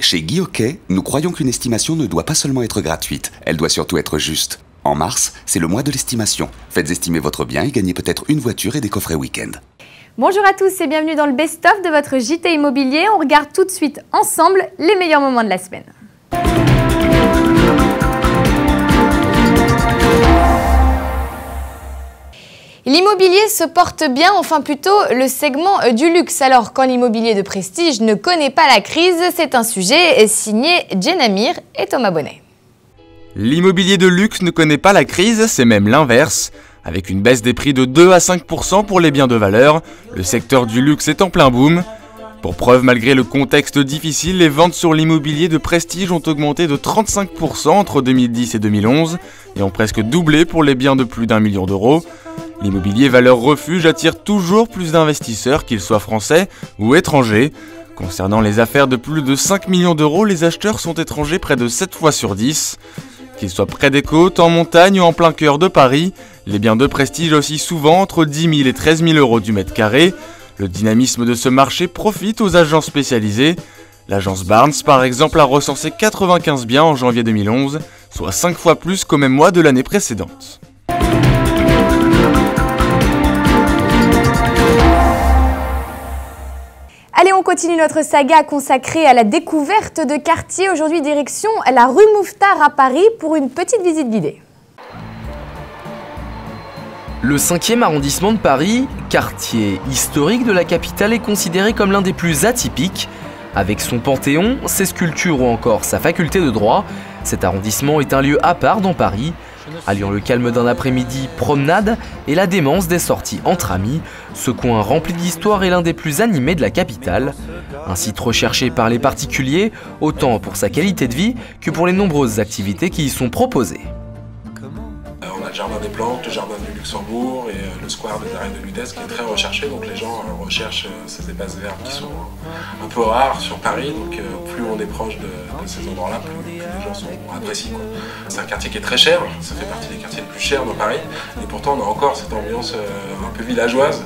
Chez Guy Hockey, nous croyons qu'une estimation ne doit pas seulement être gratuite, elle doit surtout être juste. En mars, c'est le mois de l'estimation. Faites estimer votre bien et gagnez peut-être une voiture et des coffrets week-end. Bonjour à tous et bienvenue dans le best-of de votre JT Immobilier. On regarde tout de suite ensemble les meilleurs moments de la semaine. L'immobilier se porte bien, enfin plutôt le segment du luxe. Alors quand l'immobilier de prestige ne connaît pas la crise, c'est un sujet signé Jen Amir et Thomas Bonnet. L'immobilier de luxe ne connaît pas la crise, c'est même l'inverse. Avec une baisse des prix de 2 à 5% pour les biens de valeur, le secteur du luxe est en plein boom. Pour preuve, malgré le contexte difficile, les ventes sur l'immobilier de prestige ont augmenté de 35% entre 2010 et 2011 et ont presque doublé pour les biens de plus d'1 million d'euros. L'immobilier valeur refuge attire toujours plus d'investisseurs, qu'ils soient français ou étrangers. Concernant les affaires de plus de 5 millions d'euros, les acheteurs sont étrangers près de 7 fois sur 10. Qu'ils soient près des côtes, en montagne ou en plein cœur de Paris, les biens de prestige oscillent souvent entre 10 000 et 13 000 euros du mètre carré. Le dynamisme de ce marché profite aux agences spécialisées. L'agence Barnes, par exemple, a recensé 95 biens en janvier 2011, soit 5 fois plus qu'au même mois de l'année précédente. Allez, on continue notre saga consacrée à la découverte de quartiers. Aujourd'hui, direction la rue Mouffetard à Paris pour une petite visite guidée. Le 5e arrondissement de Paris, quartier historique de la capitale, est considéré comme l'un des plus atypiques. Avec son Panthéon, ses sculptures ou encore sa faculté de droit, cet arrondissement est un lieu à part dans Paris. Alliant le calme d'un après-midi promenade et la démence des sorties entre amis, ce coin rempli d'histoire est l'un des plus animés de la capitale. Un site recherché par les particuliers, autant pour sa qualité de vie que pour les nombreuses activités qui y sont proposées. On a le jardin des plantes, le jardin du Luxembourg et le square des arrêts de Lutèce qui est très recherché. Donc les gens recherchent ces espaces verts qui sont un peu rares sur Paris. Donc plus on est proche de ces endroits-là, plus les gens sont apprécient. C'est un quartier qui est très cher, ça fait partie des quartiers les plus chers dans Paris. Et pourtant on a encore cette ambiance un peu villageoise.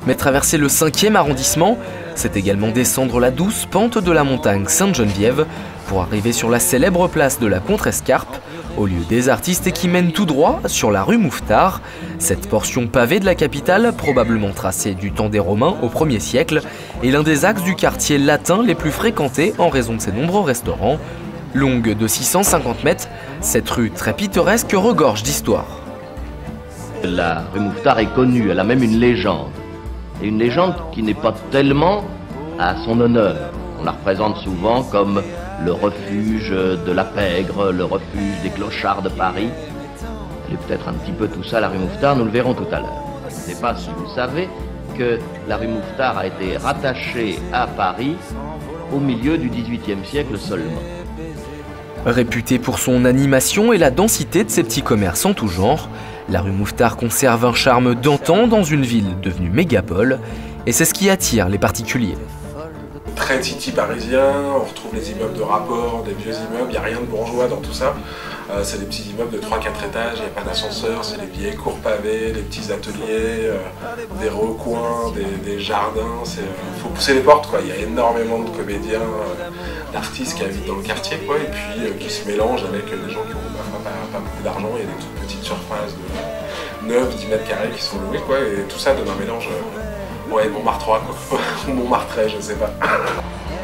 Mais traverser le 5e arrondissement, c'est également descendre la douce pente de la montagne Sainte-Geneviève pour arriver sur la célèbre place de la Contrescarpe, au lieu des artistes et qui mène tout droit sur la rue Mouffetard. Cette portion pavée de la capitale, probablement tracée du temps des Romains au 1er siècle, est l'un des axes du quartier latin les plus fréquentés en raison de ses nombreux restaurants. Longue de 650 mètres, cette rue très pittoresque regorge d'histoire. La rue Mouffetard est connue, elle a même une légende. Et une légende qui n'est pas tellement à son honneur. On la représente souvent comme le refuge de la pègre, le refuge des clochards de Paris. Elle est peut-être un petit peu tout ça, la rue Mouffetard, nous le verrons tout à l'heure. Je ne sais pas si vous savez que la rue Mouffetard a été rattachée à Paris au milieu du XVIIIe siècle seulement. Réputée pour son animation et la densité de ses petits commerces en tout genre, la rue Mouffetard conserve un charme d'antan dans une ville devenue mégapole, et c'est ce qui attire les particuliers. Très city parisien, on retrouve les immeubles de rapport, des vieux immeubles, il n'y a rien de bourgeois dans tout ça. C'est des petits immeubles de 3-4 étages, il n'y a pas d'ascenseur, c'est des vieilles cours pavées, des petits ateliers, des recoins, des jardins. Il faut pousser les portes, quoi. Il y a énormément de comédiens, d'artistes qui habitent dans le quartier, quoi, et puis qui se mélangent avec des gens qui ont pas beaucoup d'argent. Il y a des toutes petites surfaces de 9-10 mètres carrés qui sont louées, quoi, et tout ça donne un mélange. Ouais, Montmartrois, quoi. Ou Montmartrais, je sais pas.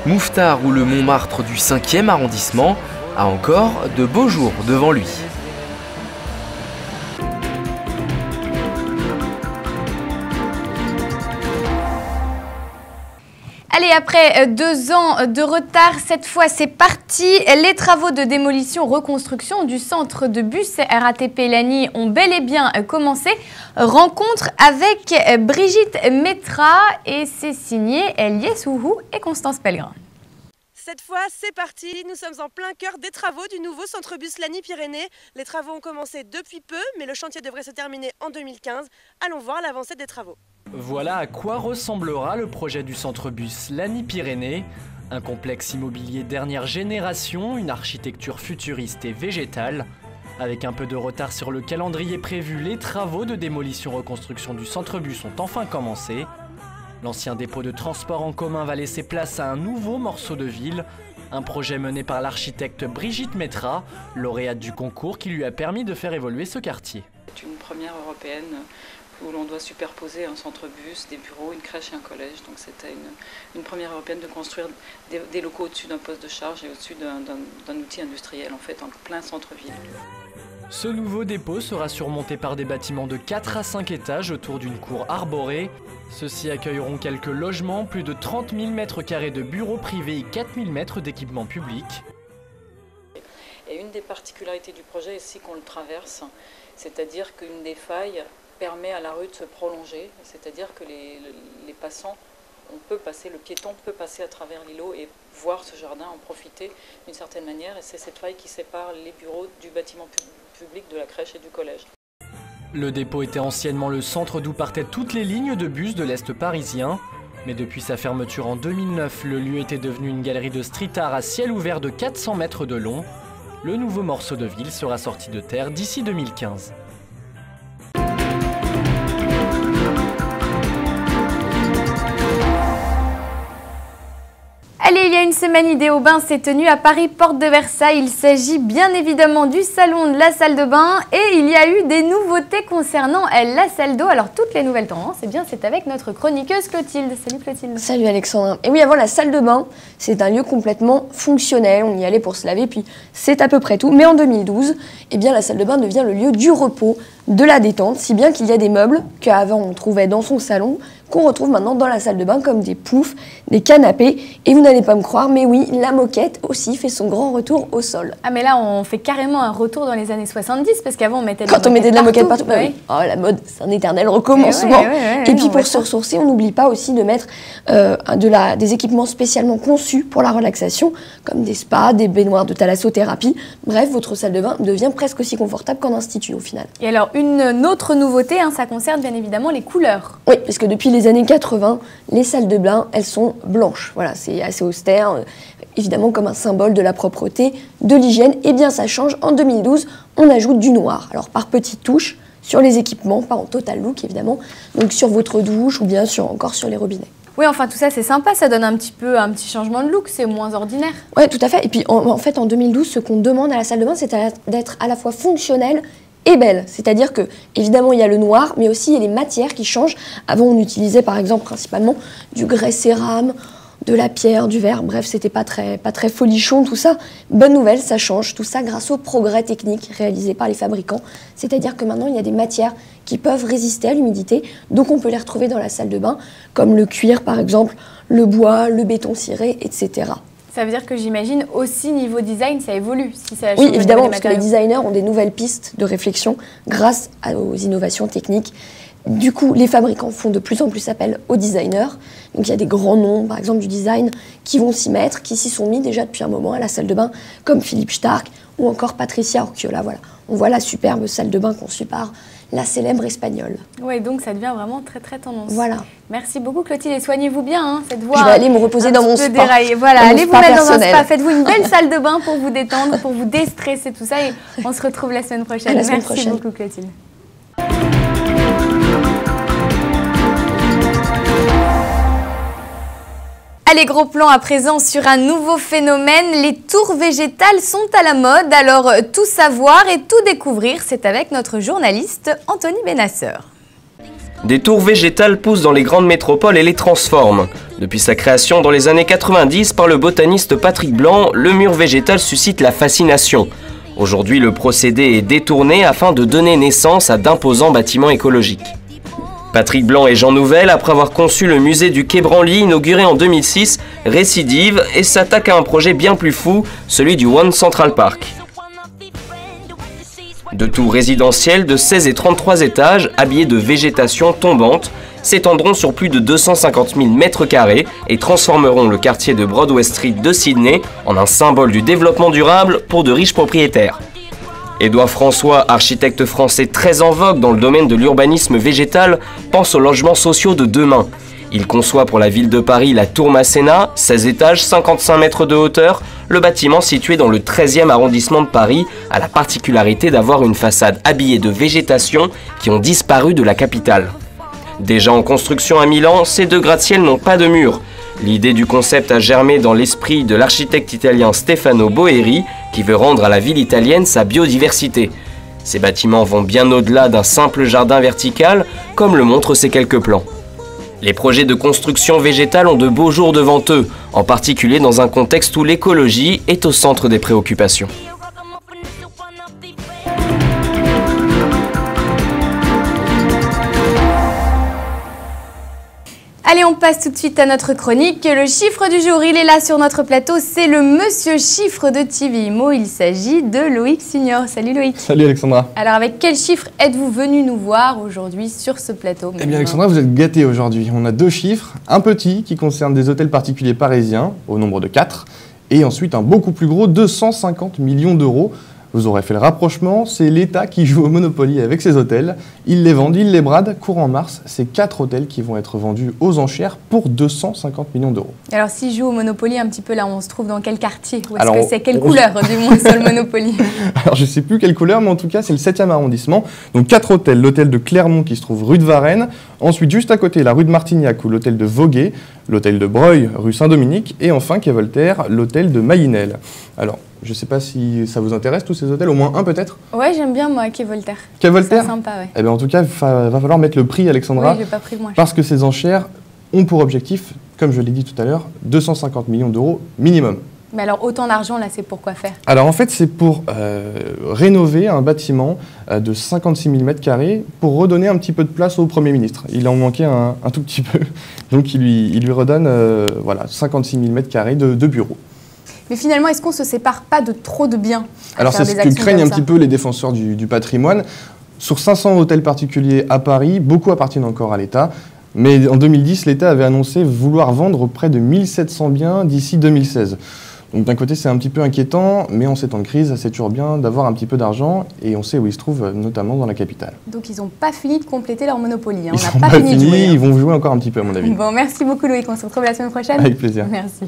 Mouffetard ou le Montmartre du 5e arrondissement a encore de beaux jours devant lui. Allez, après 2 ans de retard, cette fois c'est parti. Les travaux de démolition-reconstruction du centre de bus RATP Lagny ont bel et bien commencé. Rencontre avec Brigitte Métra et c'est signé Eliès Ouhou et Constance Pellegrin. Cette fois, c'est parti. Nous sommes en plein cœur des travaux du nouveau centre bus Lagny-Pyrénées. Les travaux ont commencé depuis peu, mais le chantier devrait se terminer en 2015. Allons voir l'avancée des travaux. Voilà à quoi ressemblera le projet du centre bus Lagny-Pyrénées. Un complexe immobilier dernière génération, une architecture futuriste et végétale. Avec un peu de retard sur le calendrier prévu, les travaux de démolition-reconstruction du centre bus ont enfin commencé. L'ancien dépôt de transport en commun va laisser place à un nouveau morceau de ville, un projet mené par l'architecte Brigitte Métra, lauréate du concours qui lui a permis de faire évoluer ce quartier. C'est une première européenne où l'on doit superposer un centre-bus, des bureaux, une crèche et un collège. Donc c'était une première européenne de construire des locaux au-dessus d'un poste de charge et au-dessus d'un outil industriel, en fait, en plein centre-ville. Ce nouveau dépôt sera surmonté par des bâtiments de 4 à 5 étages autour d'une cour arborée. Ceux-ci accueilleront quelques logements, plus de 30 000 m² de bureaux privés et 4 000 mètres d'équipements publics. Et une des particularités du projet, ici qu'on le traverse, c'est-à-dire qu'une des failles permet à la rue de se prolonger, c'est-à-dire que les passants, le piéton peut passer à travers l'îlot et voir ce jardin, en profiter d'une certaine manière, et c'est cette faille qui sépare les bureaux du bâtiment public, de la crèche et du collège. Le dépôt était anciennement le centre d'où partaient toutes les lignes de bus de l'Est parisien, mais depuis sa fermeture en 2009, le lieu était devenu une galerie de street art à ciel ouvert de 400 mètres de long. Le nouveau morceau de ville sera sorti de terre d'ici 2015. Allez, il y a une semaine, Idéo Bain s'est tenue à Paris, porte de Versailles. Il s'agit bien évidemment du salon de la salle de bain et il y a eu des nouveautés concernant la salle d'eau. Alors, toutes les nouvelles tendances, eh bien, c'est avec notre chroniqueuse Clotilde. Salut Clotilde. Salut Alexandra. Et oui, avant la salle de bain, c'est un lieu complètement fonctionnel. On y allait pour se laver, puis c'est à peu près tout. Mais en 2012, eh bien, la salle de bain devient le lieu du repos, de la détente, si bien qu'il y a des meubles qu'avant on trouvait dans son salon, qu'on retrouve maintenant dans la salle de bain comme des poufs, des canapés. Et vous n'allez pas me croire, mais oui, la moquette aussi fait son grand retour au sol. Ah mais là on fait carrément un retour dans les années 70 parce qu'avant on mettait de la moquette partout. Bah oui. Oh, la mode, c'est un éternel recommencement. Et puis pour se ressourcer, on n'oublie pas aussi de mettre des équipements spécialement conçus pour la relaxation, comme des spas, des baignoires de thalassothérapie. Bref, votre salle de bain devient presque aussi confortable qu'en institut au final. Et alors une autre nouveauté, ça concerne bien évidemment les couleurs. Oui, parce que depuis les années 80, les salles de bain, elles sont blanches. Voilà, c'est assez austère, évidemment comme un symbole de la propreté, de l'hygiène. Et bien ça change, en 2012, on ajoute du noir. Alors par petites touches, sur les équipements, pas en total look évidemment, donc sur votre douche ou bien encore sur les robinets. Oui, enfin tout ça c'est sympa, ça donne un petit changement de look, c'est moins ordinaire. Oui, tout à fait. Et puis en fait en 2012, ce qu'on demande à la salle de bain, c'est d'être à la fois fonctionnelle et belle. C'est-à-dire que, évidemment, il y a le noir, mais aussi il y a les matières qui changent. Avant, on utilisait par exemple principalement du grès cérame, de la pierre, du verre. Bref, c'était pas très folichon tout ça. Bonne nouvelle, ça change. Tout ça grâce aux progrès techniques réalisés par les fabricants. C'est-à-dire que maintenant, il y a des matières qui peuvent résister à l'humidité. Donc, on peut les retrouver dans la salle de bain, comme le cuir par exemple, le bois, le béton ciré, etc. Ça veut dire que j'imagine aussi niveau design, ça évolue. Si ça oui, évidemment, parce que les designers ont des nouvelles pistes de réflexion grâce aux innovations techniques. Du coup, les fabricants font de plus en plus appel aux designers. Donc il y a des grands noms, par exemple du design, qui vont s'y mettre, qui s'y sont mis déjà depuis un moment à la salle de bain, comme Philippe Starck ou encore Patricia Orquiola. Voilà, on voit la superbe salle de bain conçue par la célèbre espagnole. Oui, donc ça devient vraiment très tendance. Voilà. Merci beaucoup Clotilde et soignez-vous bien, cette voix. Je vais aller me reposer dans mon spa. Déraillée. Voilà, allez vous mettre dans un spa, faites-vous une belle salle de bain pour vous détendre, pour vous déstresser, tout ça. Et on se retrouve la semaine prochaine. Merci beaucoup Clotilde. Allez, gros plan à présent sur un nouveau phénomène. Les tours végétales sont à la mode. Alors, tout savoir et tout découvrir, c'est avec notre journaliste Anthony Benasseur. Des tours végétales poussent dans les grandes métropoles et les transforment. Depuis sa création dans les années 90 par le botaniste Patrick Blanc, le mur végétal suscite la fascination. Aujourd'hui, le procédé est détourné afin de donner naissance à d'imposants bâtiments écologiques. Patrick Blanc et Jean Nouvel, après avoir conçu le musée du Quai Branly inauguré en 2006, récidivent et s'attaquent à un projet bien plus fou, celui du One Central Park. Deux tours résidentielles de 16 et 33 étages, habillées de végétation tombante, s'étendront sur plus de 250 000 m² et transformeront le quartier de Broadway Street de Sydney en un symbole du développement durable pour de riches propriétaires. Édouard François, architecte français très en vogue dans le domaine de l'urbanisme végétal, pense aux logements sociaux de demain. Il conçoit pour la ville de Paris la Tour Masséna, 16 étages, 55 mètres de hauteur. Le bâtiment, situé dans le 13e arrondissement de Paris, a la particularité d'avoir une façade habillée de végétation qui ont disparu de la capitale. Déjà en construction à Milan, ces deux gratte-ciel n'ont pas de mur. L'idée du concept a germé dans l'esprit de l'architecte italien Stefano Boeri, qui veut rendre à la ville italienne sa biodiversité. Ces bâtiments vont bien au-delà d'un simple jardin vertical, comme le montrent ces quelques plans. Les projets de construction végétale ont de beaux jours devant eux, en particulier dans un contexte où l'écologie est au centre des préoccupations. Allez, on passe tout de suite à notre chronique. Le chiffre du jour, il est là sur notre plateau. C'est le monsieur chiffre de TV Imo. Il s'agit de Loïc Signor. Salut Loïc. Salut Alexandra. Alors, avec quel chiffre êtes-vous venu nous voir aujourd'hui sur ce plateau? Eh bien Alexandra, vous êtes gâtés aujourd'hui. On a deux chiffres. Un petit qui concerne des hôtels particuliers parisiens, au nombre de 4. Et ensuite un beaucoup plus gros, 250 millions d'euros. Vous aurez fait le rapprochement, c'est l'État qui joue au Monopoly avec ses hôtels. Il les vend, il les brade. Courant mars, c'est 4 hôtels qui vont être vendus aux enchères pour 250 millions d'euros. Alors, s'il joue au Monopoly, un petit peu là, on se trouve dans quel quartier? Ou est-ce que c'est quelle couleur, du moins, sur le Monopoly? Alors, je ne sais plus quelle couleur, mais en tout cas, c'est le 7e arrondissement. Donc, 4 hôtels. L'hôtel de Clermont qui se trouve rue de Varennes. Ensuite, juste à côté, la rue de Martignac ou l'hôtel de Voguet. L'hôtel de Breuil, rue Saint-Dominique. Et enfin, quai Voltaire, l'hôtel de Maïnel. Alors, je ne sais pas si ça vous intéresse, tous ces hôtels, au moins un peut-être? Ouais, j'aime bien moi, quai Voltaire. Quai Voltaire? C'est sympa, ouais. Eh bien, en tout cas, il va falloir mettre le prix, Alexandra. Oui, j'ai pas pris le moins cher. Parce que ces enchères ont pour objectif, comme je l'ai dit tout à l'heure, 250 millions d'euros minimum. Mais alors, autant d'argent, là, c'est pour quoi faire? Alors, en fait, c'est pour rénover un bâtiment de 56 000 m² pour redonner un petit peu de place au Premier ministre. Il en manquait un tout petit peu. Donc, il lui redonne voilà, 56 000 m² de bureaux. Mais finalement, est-ce qu'on ne se sépare pas de trop de biens? Alors c'est ce que craignent un petit peu les défenseurs du patrimoine. Sur 500 hôtels particuliers à Paris, beaucoup appartiennent encore à l'État. Mais en 2010, l'État avait annoncé vouloir vendre près de 1700 biens d'ici 2016. Donc d'un côté, c'est un petit peu inquiétant, mais en ces temps de crise, c'est toujours bien d'avoir un petit peu d'argent. Et on sait où ils se trouvent, notamment dans la capitale. Donc ils n'ont pas fini de compléter leur Monopoly. Ils n'ont pas fini de jouer. Ils vont jouer encore un petit peu, à mon avis. Bon, merci beaucoup Loïc, on se retrouve la semaine prochaine. Avec plaisir. Merci.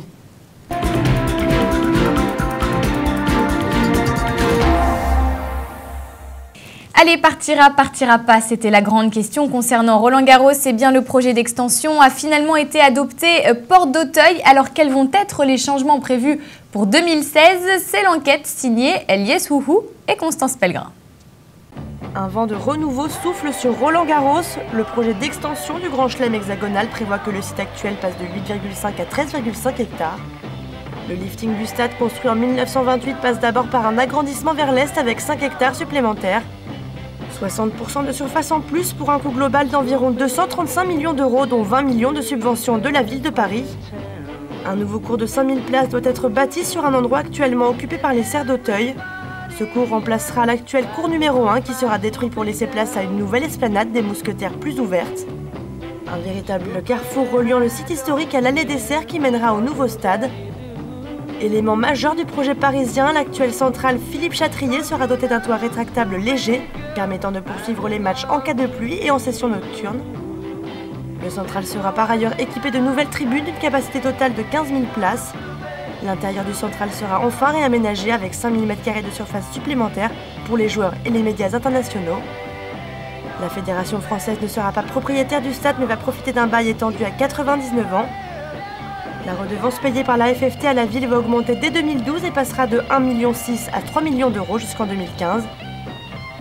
Allez, partira pas, c'était la grande question concernant Roland-Garros. Eh bien, le projet d'extension a finalement été adopté porte d'Auteuil. Alors, quels vont être les changements prévus pour 2016? C'est l'enquête signée Eliès Houhou et Constance Pellegrin. Un vent de renouveau souffle sur Roland-Garros. Le projet d'extension du Grand Chelem hexagonal prévoit que le site actuel passe de 8,5 à 13,5 hectares. Le lifting du stade, construit en 1928, passe d'abord par un agrandissement vers l'est avec 5 hectares supplémentaires. 60% de surface en plus pour un coût global d'environ 235 millions d'euros, dont 20 millions de subventions de la ville de Paris. Un nouveau cours de 5000 places doit être bâti sur un endroit actuellement occupé par les serres d'Auteuil. Ce cours remplacera l'actuel cours numéro 1 qui sera détruit pour laisser place à une nouvelle esplanade des Mousquetaires plus ouverte. Un véritable carrefour reliant le site historique à l'allée des Serres qui mènera au nouveau stade. Élément majeur du projet parisien, l'actuelle centrale Philippe Chatrier sera dotée d'un toit rétractable léger, permettant de poursuivre les matchs en cas de pluie et en session nocturne. Le central sera par ailleurs équipé de nouvelles tribunes d'une capacité totale de 15 000 places. L'intérieur du central sera enfin réaménagé avec 5 000 m² de surface supplémentaire pour les joueurs et les médias internationaux. La Fédération française ne sera pas propriétaire du stade mais va profiter d'un bail étendu à 99 ans. La redevance payée par la FFT à la ville va augmenter dès 2012 et passera de 1,6 million à 3 millions d'euros jusqu'en 2015.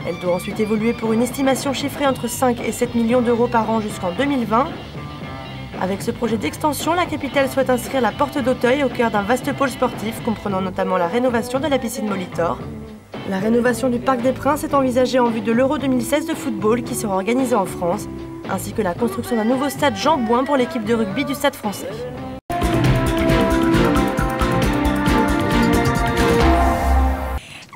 Elle doit ensuite évoluer pour une estimation chiffrée entre 5 et 7 millions d'euros par an jusqu'en 2020. Avec ce projet d'extension, la capitale souhaite inscrire la porte d'Auteuil au cœur d'un vaste pôle sportif comprenant notamment la rénovation de la piscine Molitor. La rénovation du Parc des Princes est envisagée en vue de l'Euro 2016 de football qui sera organisé en France, ainsi que la construction d'un nouveau stade Jean Bouin pour l'équipe de rugby du Stade français.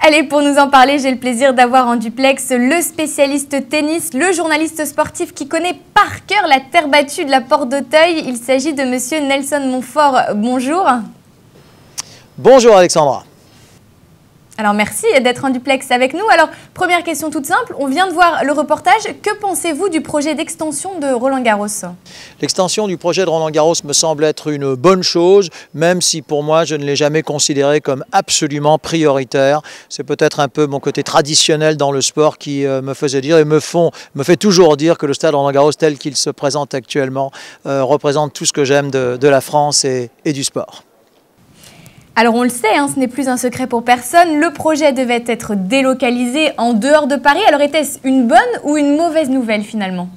Allez, pour nous en parler, j'ai le plaisir d'avoir en duplex le spécialiste tennis, le journaliste sportif qui connaît par cœur la terre battue de la porte d'Auteuil. Il s'agit de monsieur Nelson Montfort. Bonjour. Bonjour Alexandra. Alors merci d'être en duplex avec nous. Alors première question toute simple, on vient de voir le reportage. Que pensez-vous du projet d'extension de Roland-Garros? L'extension du projet de Roland-Garros me semble être une bonne chose, même si pour moi je ne l'ai jamais considéré comme absolument prioritaire. C'est peut-être un peu mon côté traditionnel dans le sport qui me faisait dire et me fait toujours dire que le stade Roland-Garros tel qu'il se présente actuellement représente tout ce que j'aime de la France et du sport. Alors on le sait, ce n'est plus un secret pour personne, le projet devait être délocalisé en dehors de Paris. Alors était-ce une bonne ou une mauvaise nouvelle finalement ?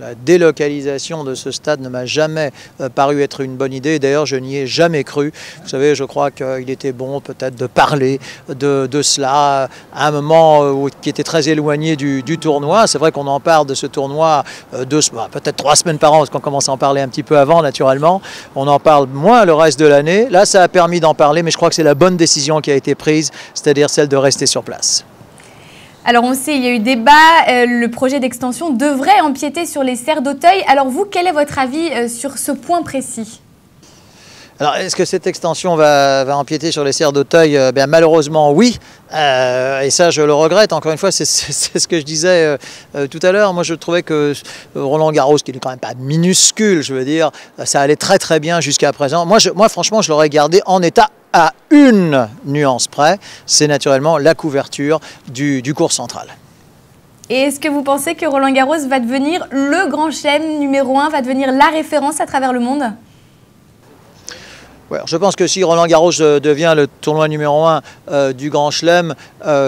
La délocalisation de ce stade ne m'a jamais paru être une bonne idée. D'ailleurs, je n'y ai jamais cru. Vous savez, je crois qu'il était bon peut-être de parler de cela à un moment qui était très éloigné du tournoi. C'est vrai qu'on en parle de ce tournoi peut-être 3 semaines par an, parce qu'on commence à en parler un petit peu avant, naturellement. On en parle moins le reste de l'année. Là, ça a permis d'en parler, mais je crois que c'est la bonne décision qui a été prise, c'est-à-dire celle de rester sur place. Alors on sait, il y a eu débat, le projet d'extension devrait empiéter sur les serres d'Auteuil. Alors vous, quel est votre avis sur ce point précis ? Alors, est-ce que cette extension va empiéter sur les serres d'Auteuil ? Bien, malheureusement, oui. Et ça, je le regrette. Encore une fois, c'est ce que je disais tout à l'heure. Moi, je trouvais que Roland-Garros, qui n'est quand même pas minuscule, je veux dire, ça allait très très bien jusqu'à présent. Moi, franchement, je l'aurais gardé en état à une nuance près. C'est naturellement la couverture du court central. Et est-ce que vous pensez que Roland-Garros va devenir le grand chelem numéro 1, va devenir la référence à travers le monde ? Ouais, je pense que si Roland-Garros devient le tournoi numéro 1 du Grand Chelem,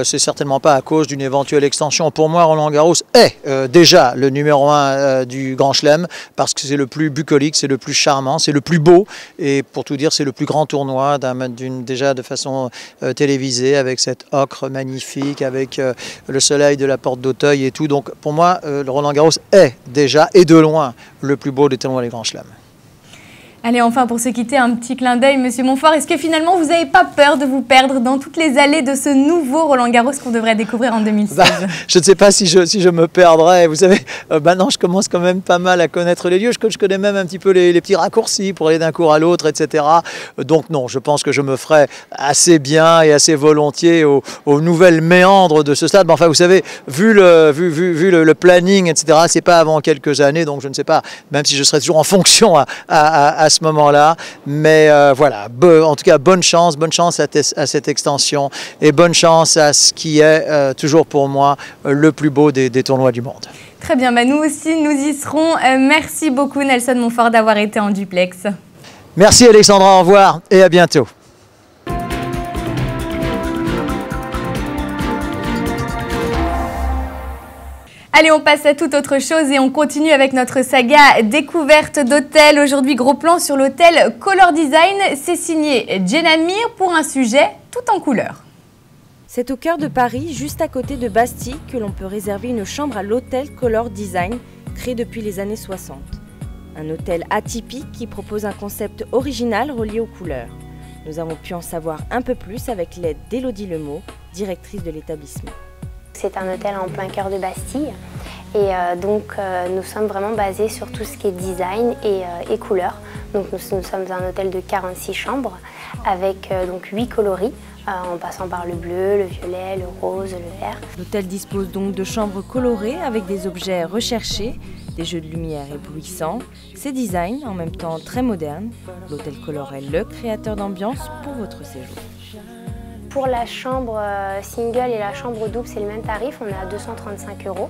c'est certainement pas à cause d'une éventuelle extension. Pour moi, Roland-Garros est déjà le numéro 1 du Grand Chelem parce que c'est le plus bucolique, c'est le plus charmant, c'est le plus beau et pour tout dire, c'est le plus grand tournoi déjà de façon télévisée avec cette ocre magnifique, avec le soleil de la porte d'Auteuil et tout. Donc pour moi, le Roland-Garros est déjà et de loin le plus beau des tournois des Grands Chelems. Allez, enfin, pour se quitter, un petit clin d'œil, Monsieur Montfort. Est-ce que finalement, vous n'avez pas peur de vous perdre dans toutes les allées de ce nouveau Roland-Garros qu'on devrait découvrir en 2016 ? Je ne sais pas si je me perdrais. Vous savez, maintenant, je commence quand même pas mal à connaître les lieux. Je connais même un petit peu les petits raccourcis pour aller d'un cours à l'autre, etc. Donc non, je pense que je me ferai assez bien et assez volontiers aux nouvelles méandres de ce stade. Mais enfin, vous savez, vu le planning, etc., c'est pas avant quelques années. Donc je ne sais pas, même si je serai toujours en fonction à ce moment-là, mais voilà, en tout cas bonne chance à cette extension et bonne chance à ce qui est toujours pour moi le plus beau des tournois du monde. Très bien, nous aussi nous y serons. Merci beaucoup Nelson Montfort d'avoir été en duplex. Merci Alexandra, au revoir et à bientôt. Allez, on passe à toute autre chose et on continue avec notre saga découverte d'hôtel. Aujourd'hui, gros plan sur l'hôtel Color Design. C'est signé Jenna Mir pour un sujet tout en couleur. C'est au cœur de Paris, juste à côté de Bastille, que l'on peut réserver une chambre à l'hôtel Color Design, créé depuis les années 60. Un hôtel atypique qui propose un concept original relié aux couleurs. Nous avons pu en savoir un peu plus avec l'aide d'Élodie Lemot, directrice de l'établissement. C'est un hôtel en plein cœur de Bastille et nous sommes vraiment basés sur tout ce qui est design et couleurs. Donc nous sommes un hôtel de 46 chambres avec 8 coloris en passant par le bleu, le violet, le rose, le vert. L'hôtel dispose donc de chambres colorées avec des objets recherchés, des jeux de lumière éblouissants, ses designs en même temps très modernes. L'hôtel Color est le créateur d'ambiance pour votre séjour. Pour la chambre single et la chambre double, c'est le même tarif, on est à 235 €.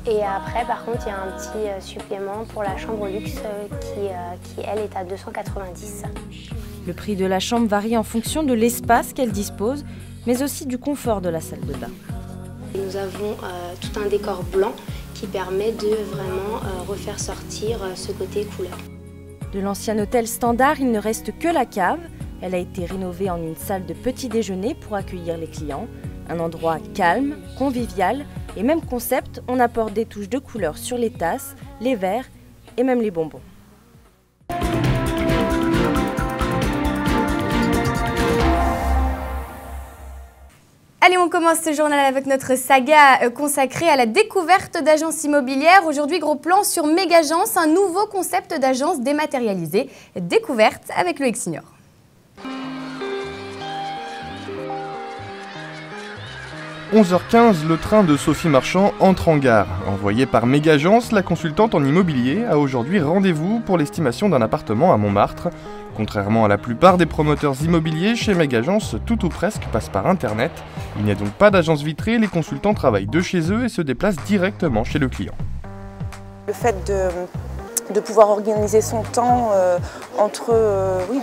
Et après, par contre, il y a un petit supplément pour la chambre luxe qui elle, est à 290 €. Le prix de la chambre varie en fonction de l'espace qu'elle dispose, mais aussi du confort de la salle de bain. Nous avons tout un décor blanc qui permet de vraiment refaire sortir ce côté couleur. De l'ancien hôtel standard, il ne reste que la cave. Elle a été rénovée en une salle de petit déjeuner pour accueillir les clients. Un endroit calme, convivial et même concept, on apporte des touches de couleur sur les tasses, les verres et même les bonbons. Allez, on commence ce journal avec notre saga consacrée à la découverte d'agences immobilières. Aujourd'hui, gros plan sur Mégagence, un nouveau concept d'agence dématérialisée. Découverte avec Loïc Signor. 11h15, le train de Sophie Marchand entre en gare. Envoyée par Mégagence, la consultante en immobilier a aujourd'hui rendez-vous pour l'estimation d'un appartement à Montmartre. Contrairement à la plupart des promoteurs immobiliers, chez Mégagence, tout ou presque passe par Internet. Il n'y a donc pas d'agence vitrée, les consultants travaillent de chez eux et se déplacent directement chez le client. Le fait de pouvoir organiser son temps entre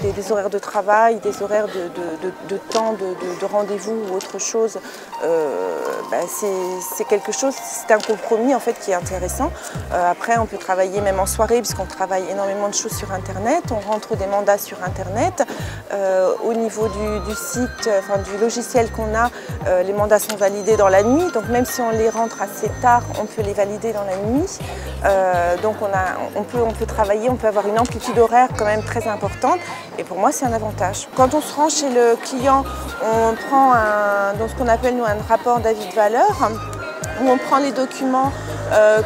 des horaires de travail, des horaires de temps, de rendez-vous ou autre chose, c'est quelque chose, c'est un compromis en fait qui est intéressant. Après on peut travailler même en soirée puisqu'on travaille énormément de choses sur Internet, on rentre des mandats sur Internet. Au niveau du site, du logiciel qu'on a, les mandats sont validés dans la nuit, donc même si on les rentre assez tard, on peut les valider dans la nuit. Donc on peut travailler, on peut avoir une amplitude horaire quand même très importante et pour moi c'est un avantage. Quand on se rend chez le client, on prend ce qu'on appelle nous un rapport d'avis de valeur où on prend les documents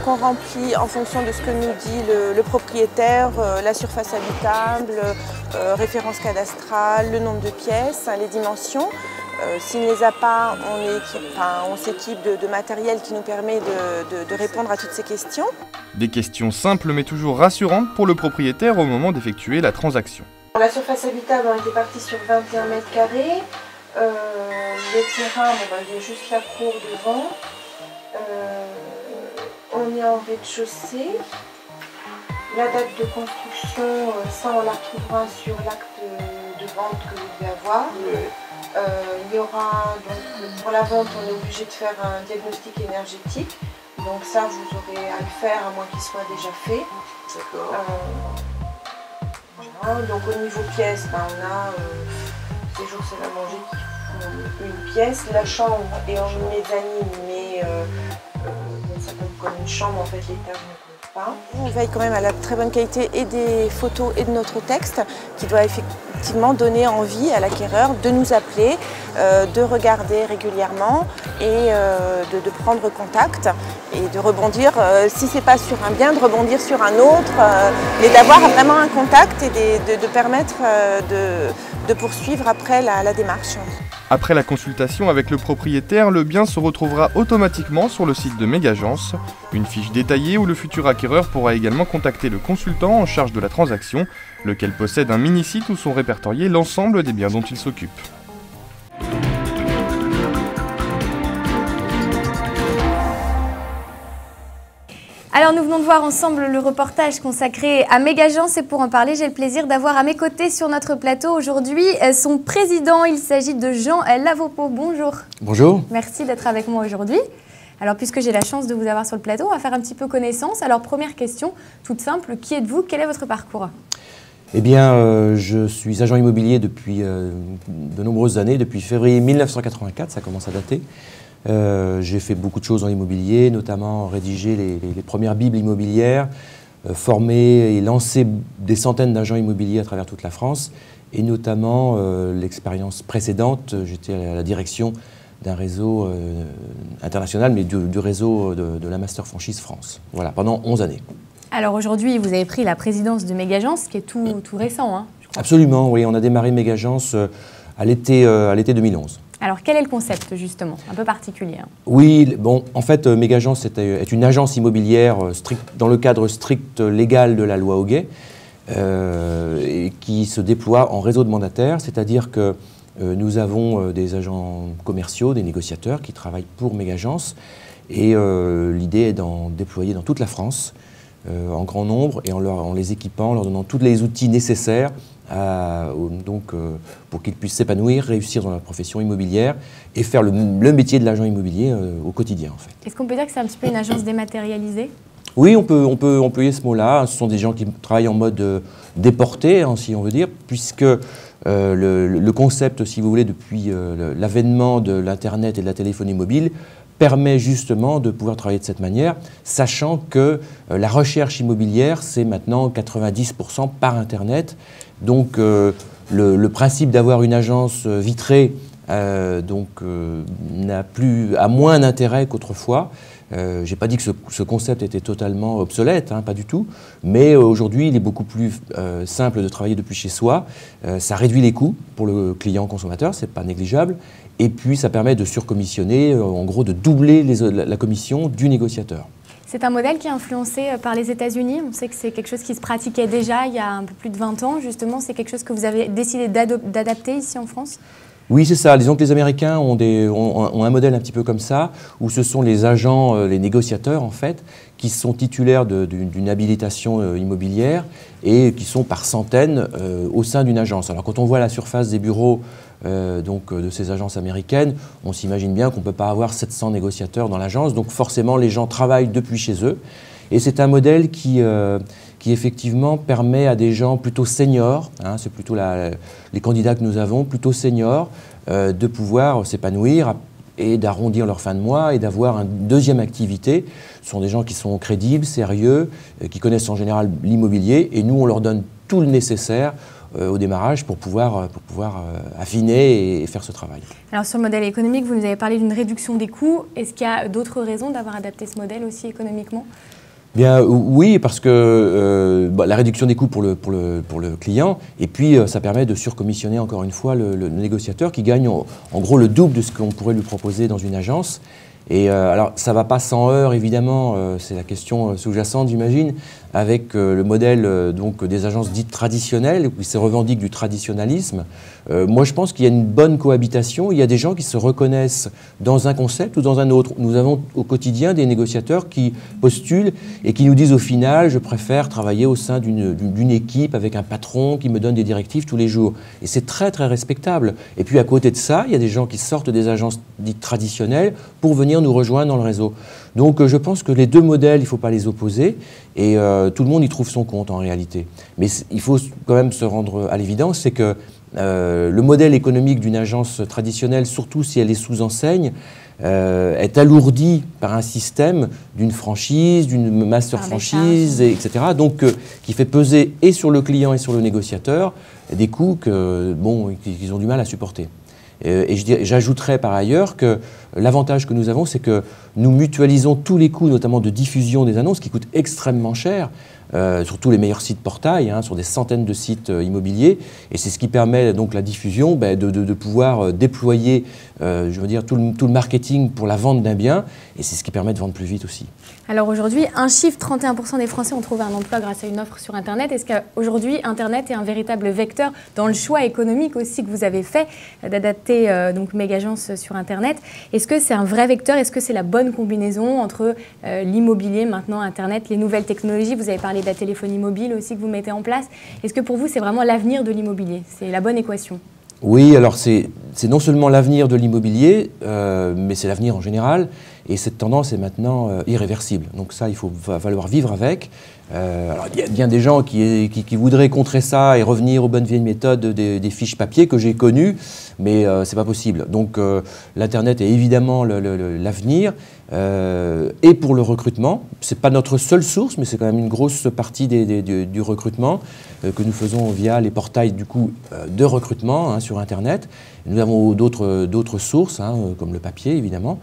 qu'on remplit en fonction de ce que nous dit le propriétaire, la surface habitable, référence cadastrale, le nombre de pièces, les dimensions. S'il ne les a pas, on s'équipe de matériel qui nous permet de répondre à toutes ces questions. Des questions simples mais toujours rassurantes pour le propriétaire au moment d'effectuer la transaction. La surface habitable, on était parti sur 21 mètres carrés. Les terrains, il y a juste la cour devant. On est en rez-de-chaussée. La date de construction, ça on la retrouvera sur l'acte de vente que vous devez avoir. Il y aura, donc, pour la vente, on est obligé de faire un diagnostic énergétique. Donc ça, vous aurez à le faire à moins qu'il soit déjà fait. D'accord. Voilà. Donc au niveau pièces, on a séjour, c'est la manger qui font une pièce. La chambre est en mezzanine, mais ça compte comme une chambre, en fait, l'étage ne compte pas. On veille quand même à la très bonne qualité et des photos et de notre texte qui doit effectivement donner envie à l'acquéreur de nous appeler, de regarder régulièrement et de prendre contact et de rebondir, si ce n'est pas sur un bien, de rebondir sur un autre, mais d'avoir vraiment un contact et de permettre de poursuivre après la démarche. Après la consultation avec le propriétaire, le bien se retrouvera automatiquement sur le site de Mégagence. Une fiche détaillée où le futur acquéreur pourra également contacter le consultant en charge de la transaction, lequel possède un mini-site où sont répertoriés l'ensemble des biens dont il s'occupe. Alors nous venons de voir ensemble le reportage consacré à Mégagence et pour en parler, j'ai le plaisir d'avoir à mes côtés sur notre plateau aujourd'hui son président. Il s'agit de Jean Lavopo. Bonjour. Bonjour. Merci d'être avec moi aujourd'hui. Alors puisque j'ai la chance de vous avoir sur le plateau, on va faire un petit peu connaissance. Alors première question, toute simple, qui êtes-vous? Quel est votre parcours? Eh bien, je suis agent immobilier depuis de nombreuses années, depuis février 1984, ça commence à dater. J'ai fait beaucoup de choses dans l'immobilier, notamment rédiger les premières bibles immobilières, former et lancer des centaines d'agents immobiliers à travers toute la France, et notamment l'expérience précédente, j'étais à la direction d'un réseau international, mais du réseau de la Master Franchise France, voilà, pendant 11 années. Alors aujourd'hui, vous avez pris la présidence de Mégagence, qui est tout récent, hein, je crois. Absolument, oui, on a démarré Mégagence à l'été 2011. Alors, quel est le concept, justement? Un peu particulier. Hein. Oui, bon, en fait, Mégagence est une agence immobilière dans le cadre strict légal de la loi Hoguet, et qui se déploie en réseau de mandataires, c'est-à-dire que nous avons des agents commerciaux, des négociateurs qui travaillent pour Mégagence, et l'idée est d'en déployer dans toute la France, en grand nombre, et en les équipant, en leur donnant tous les outils nécessaires pour qu'ils puissent s'épanouir, réussir dans leur profession immobilière et faire le métier de l'agent immobilier au quotidien, en fait. Est-ce qu'on peut dire que c'est un petit peu une agence dématérialisée? Oui, on peut employer ce mot-là. Ce sont des gens qui travaillent en mode déporté, hein, si on veut dire, puisque le concept, si vous voulez, depuis l'avènement de l'Internet et de la téléphonie mobile, permet justement de pouvoir travailler de cette manière, sachant que la recherche immobilière, c'est maintenant 90% par Internet. Donc le principe d'avoir une agence vitrée a moins d'intérêt qu'autrefois. Je n'ai pas dit que ce concept était totalement obsolète, hein, pas du tout, mais aujourd'hui il est beaucoup plus simple de travailler depuis chez soi. Ça réduit les coûts pour le client consommateur, c'est pas négligeable, et puis ça permet de surcommissionner, en gros de doubler la commission du négociateur. C'est un modèle qui est influencé par les États-Unis. On sait que c'est quelque chose qui se pratiquait déjà il y a un peu plus de 20 ans. Justement, c'est quelque chose que vous avez décidé d'adapter ici en France? Oui, c'est ça. Disons que les Américains ont un modèle un petit peu comme ça, où ce sont les agents, les négociateurs en fait, qui sont titulaires d'une habilitation immobilière et qui sont par centaines au sein d'une agence. Alors quand on voit la surface des bureaux de ces agences américaines, on s'imagine bien qu'on ne peut pas avoir 700 négociateurs dans l'agence, donc forcément les gens travaillent depuis chez eux. Et c'est un modèle qui effectivement permet à des gens plutôt seniors, hein, c'est plutôt les candidats que nous avons, plutôt seniors, de pouvoir s'épanouir et d'arrondir leur fin de mois et d'avoir une deuxième activité. Ce sont des gens qui sont crédibles, sérieux, qui connaissent en général l'immobilier et nous on leur donne tout le nécessaire au démarrage pour pouvoir affiner et faire ce travail. Alors sur le modèle économique, vous nous avez parlé d'une réduction des coûts. Est-ce qu'il y a d'autres raisons d'avoir adapté ce modèle aussi économiquement ? Bien, oui, parce que la réduction des coûts pour le client, et puis ça permet de surcommissionner encore une fois le négociateur qui gagne en gros le double de ce qu'on pourrait lui proposer dans une agence. Et alors, ça ne va pas sans heurts, évidemment, c'est la question sous-jacente, j'imagine, avec le modèle donc, des agences dites traditionnelles, qui se revendiquent du traditionnalisme. Moi, je pense qu'il y a une bonne cohabitation. Il y a des gens qui se reconnaissent dans un concept ou dans un autre. Nous avons au quotidien des négociateurs qui postulent et qui nous disent au final, je préfère travailler au sein d'une équipe avec un patron qui me donne des directives tous les jours. Et c'est très, très respectable. Et puis, à côté de ça, il y a des gens qui sortent des agences dites traditionnelles pour venir nous rejoindre dans le réseau. Donc je pense que les deux modèles, il ne faut pas les opposer et tout le monde y trouve son compte en réalité. Mais il faut quand même se rendre à l'évidence, c'est que le modèle économique d'une agence traditionnelle, surtout si elle est sous enseigne, est alourdi par un système d'une franchise, d'une master franchise, etc. Donc qui fait peser et sur le client et sur le négociateur des coûts qu'ils ont du mal à supporter. Et j'ajouterais par ailleurs que l'avantage que nous avons, c'est que nous mutualisons tous les coûts, notamment de diffusion des annonces, qui coûtent extrêmement cher, sur tous les meilleurs sites portail, hein, sur des centaines de sites immobiliers. Et c'est ce qui permet donc la diffusion de pouvoir déployer je veux dire, tout le marketing pour la vente d'un bien. Et c'est ce qui permet de vendre plus vite aussi. Alors aujourd'hui, un chiffre, 31% des Français ont trouvé un emploi grâce à une offre sur Internet. Est-ce qu'aujourd'hui, Internet est un véritable vecteur dans le choix économique aussi que vous avez fait d'adapter donc Megagence sur Internet? Est-ce que c'est un vrai vecteur? Est-ce que c'est la bonne combinaison entre l'immobilier, maintenant Internet, les nouvelles technologies? Vous avez parlé de la téléphonie mobile aussi que vous mettez en place. Est-ce que pour vous, c'est vraiment l'avenir de l'immobilier? C'est la bonne équation? Oui, alors c'est non seulement l'avenir de l'immobilier, mais c'est l'avenir en général. Et cette tendance est maintenant irréversible. Donc ça, va falloir vivre avec. Alors, il y a bien des gens qui voudraient contrer ça et revenir aux bonnes vieilles méthodes des fiches papier que j'ai connues, mais c'est pas possible. Donc l'Internet est évidemment l'avenir. Et pour le recrutement, c'est pas notre seule source, mais c'est quand même une grosse partie du recrutement que nous faisons via les portails du coup, de recrutement sur Internet. Nous avons d'autres sources, comme le papier évidemment,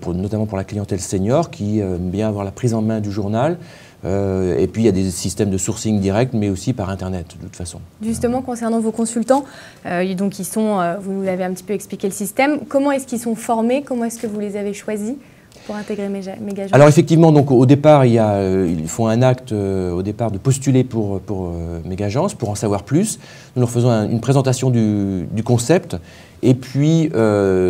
notamment pour la clientèle senior qui aime bien avoir la prise en main du journal. Et puis il y a des systèmes de sourcing direct, mais aussi par Internet, de toute façon. Justement, concernant vos consultants, donc vous nous l'avez un petit peu expliqué le système. Comment est-ce qu'ils sont formés? Comment est-ce que vous les avez choisis pour intégrer Megagence? Alors effectivement, donc, au départ, ils font un acte au départ de postuler pour Megagence, pour en savoir plus. Nous leur faisons une présentation du concept. Et puis,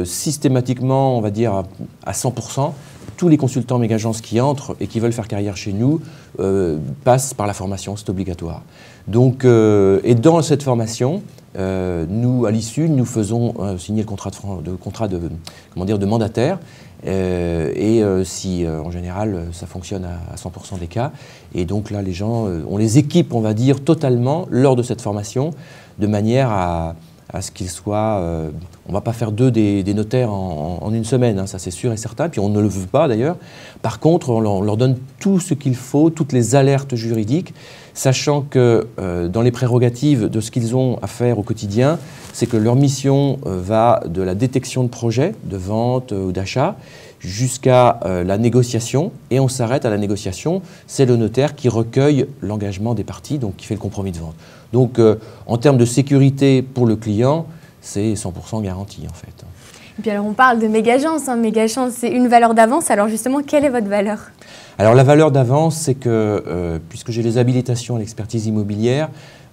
systématiquement, on va dire à 100%, tous les consultants Megagence qui entrent et qui veulent faire carrière chez nous passent par la formation, c'est obligatoire. Donc, et dans cette formation, nous, à l'issue, nous faisons signer le contrat de mandataire. Si en général ça fonctionne à 100% des cas, et donc là les gens, on les équipe, on va dire, totalement lors de cette formation, de manière à ce qu'ils soient, on ne va pas faire d'eux des notaires en une semaine, ça c'est sûr et certain, puis on ne le veut pas d'ailleurs. Par contre, on leur donne tout ce qu'il faut, toutes les alertes juridiques, sachant que dans les prérogatives de ce qu'ils ont à faire au quotidien, c'est que leur mission va de la détection de projets, de vente ou d'achat, jusqu'à la négociation, et on s'arrête à la négociation. C'est le notaire qui recueille l'engagement des parties, donc qui fait le compromis de vente. Donc en termes de sécurité pour le client, c'est 100% garanti en fait. Et puis alors on parle de Mégagence, hein. Mégagence c'est une valeur d'avance, alors justement quelle est votre valeur? Alors la valeur d'avance, c'est que puisque j'ai les habilitations à l'expertise immobilière,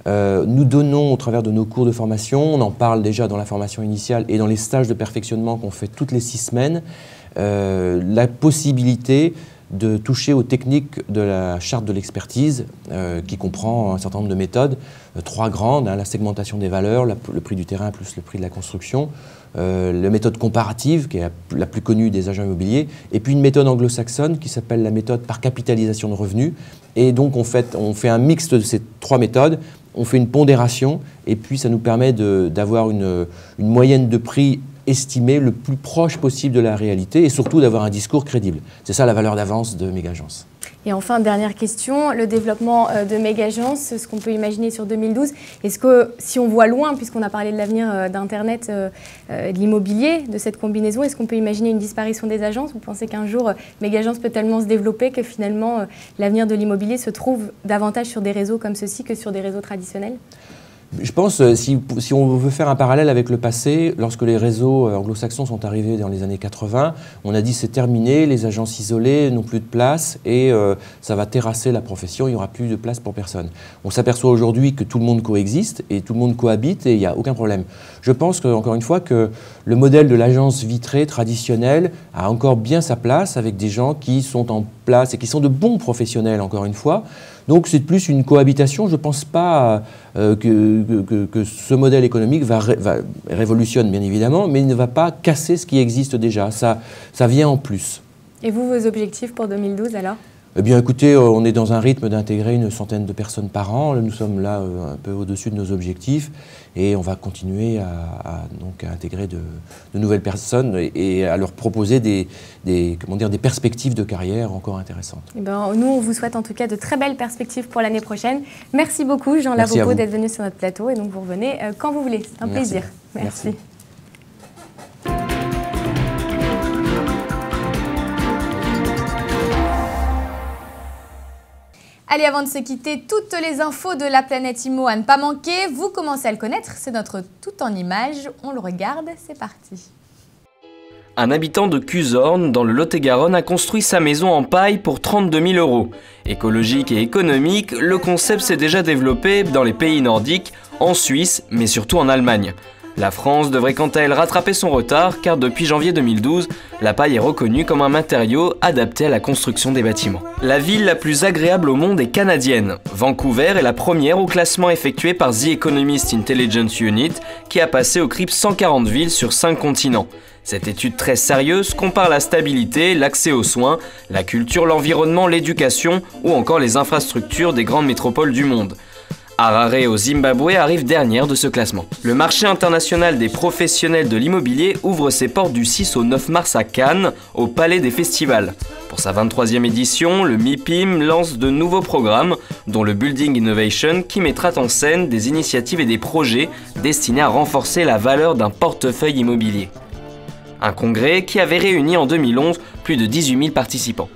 nous donnons au travers de nos cours de formation, on en parle déjà dans la formation initiale et dans les stages de perfectionnement qu'on fait toutes les 6 semaines, la possibilité de toucher aux techniques de la charte de l'expertise qui comprend un certain nombre de méthodes, 3 grandes, hein, la segmentation des valeurs, le prix du terrain plus le prix de la construction, la méthode comparative qui est la plus connue des agents immobiliers, et puis une méthode anglo-saxonne qui s'appelle la méthode par capitalisation de revenus. Et donc on fait un mix de ces 3 méthodes, on fait une pondération et puis ça nous permet d'avoir une moyenne de prix estimée le plus proche possible de la réalité et surtout d'avoir un discours crédible. C'est ça la valeur d'avance de Mégagence. Et enfin, dernière question, le développement de Mégagence, ce qu'on peut imaginer sur 2012, est-ce que si on voit loin, puisqu'on a parlé de l'avenir d'Internet, de l'immobilier, de cette combinaison, est-ce qu'on peut imaginer une disparition des agences? Vous pensez qu'un jour, Mégagence peut tellement se développer que finalement, l'avenir de l'immobilier se trouve davantage sur des réseaux comme ceux-ci que sur des réseaux traditionnels? Je pense, si on veut faire un parallèle avec le passé, lorsque les réseaux anglo-saxons sont arrivés dans les années 80, on a dit c'est terminé, les agences isolées n'ont plus de place et ça va terrasser la profession, il n'y aura plus de place pour personne. On s'aperçoit aujourd'hui que tout le monde coexiste et tout le monde cohabite et il n'y a aucun problème. Je pense encore une fois que le modèle de l'agence vitrée traditionnelle a encore bien sa place avec des gens qui sont en place et qui sont de bons professionnels, encore une fois. Donc c'est plus une cohabitation. Je ne pense pas que ce modèle économique révolutionne bien évidemment, mais il ne va pas casser ce qui existe déjà. Ça vient en plus. Et vous, vos objectifs pour 2012 alors? Eh bien écoutez, on est dans un rythme d'intégrer une centaine de personnes par an. Nous sommes là un peu au-dessus de nos objectifs et on va continuer à intégrer de nouvelles personnes et à leur proposer des perspectives de carrière encore intéressantes. Eh ben, nous, on vous souhaite en tout cas de très belles perspectives pour l'année prochaine. Merci beaucoup Jean Lavaupeau d'être venu sur notre plateau et donc vous revenez quand vous voulez. C'est un plaisir. Merci. Allez, avant de se quitter, toutes les infos de la planète IMO à ne pas manquer. Vous commencez à le connaître, c'est notre tout en images. On le regarde, c'est parti. Un habitant de Cuzorn, dans le Lot-et-Garonne, a construit sa maison en paille pour 32 000 €. Écologique et économique, le concept s'est déjà développé dans les pays nordiques, en Suisse, mais surtout en Allemagne. La France devrait quant à elle rattraper son retard, car depuis janvier 2012, la paille est reconnue comme un matériau adapté à la construction des bâtiments. La ville la plus agréable au monde est canadienne. Vancouver est la première au classement effectué par The Economist Intelligence Unit, qui a passé au crible 140 villes sur 5 continents. Cette étude très sérieuse compare la stabilité, l'accès aux soins, la culture, l'environnement, l'éducation ou encore les infrastructures des grandes métropoles du monde. Harare au Zimbabwe arrive dernière de ce classement. Le marché international des professionnels de l'immobilier ouvre ses portes du 6 au 9 mars à Cannes, au Palais des Festivals. Pour sa 23e édition, le MIPIM lance de nouveaux programmes, dont le Building Innovation, qui mettra en scène des initiatives et des projets destinés à renforcer la valeur d'un portefeuille immobilier. Un congrès qui avait réuni en 2011 plus de 18 000 participants.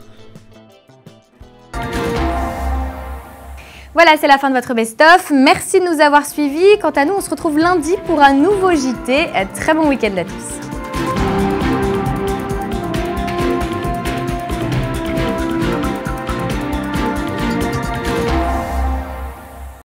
Voilà, c'est la fin de votre best-of. Merci de nous avoir suivis. Quant à nous, on se retrouve lundi pour un nouveau JT. Très bon week-end à tous.